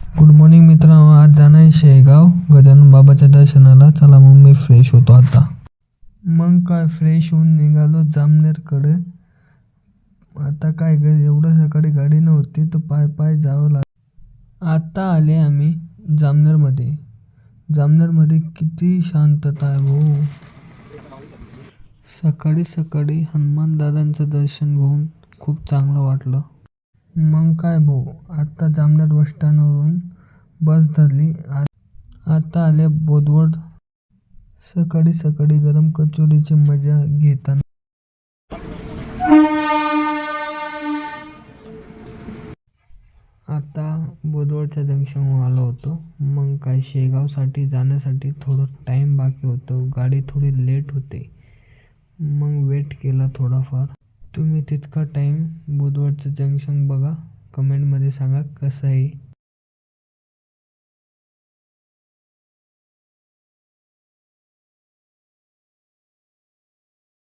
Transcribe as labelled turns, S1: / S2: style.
S1: Good morning मित्रांनो, आज जाणं आहे शेगाव गजानन बाबाच्या दर्शनाला. चला मग मी फ्रेश होतो आता. मग काय फ्रेश होऊन निघालो जामनेरकडे. आता काय एवढं सकाळी गाडी नव्हती तर पाय पाय जावं लागलं. आता आले आम्ही जामनेरमध्ये. जामनेरमध्ये किती शांतता आहे भाऊ. सकाळी सकाळी हनुमान दादांचं दर्शन घेऊन खूप चांगलं वाटलं. मग काय भाऊ, आता जामनेर बस स्टँडवरून बस धरली. आता आले बोदवड. सकाळी सकाळी गरम कचोरीची मजा घेताना आता बोदवडच्या जंक्शनवर आलो होतो. मग काय शेगावसाठी जाण्यासाठी थोडं टाईम बाकी होतं. गाडी थोडी लेट होते, मग वेट केला थोडाफार. तुम्ही तितका टाईम बोदवडचं जंक्शन बघा, कमेंटमध्ये सांगा कसं आहे.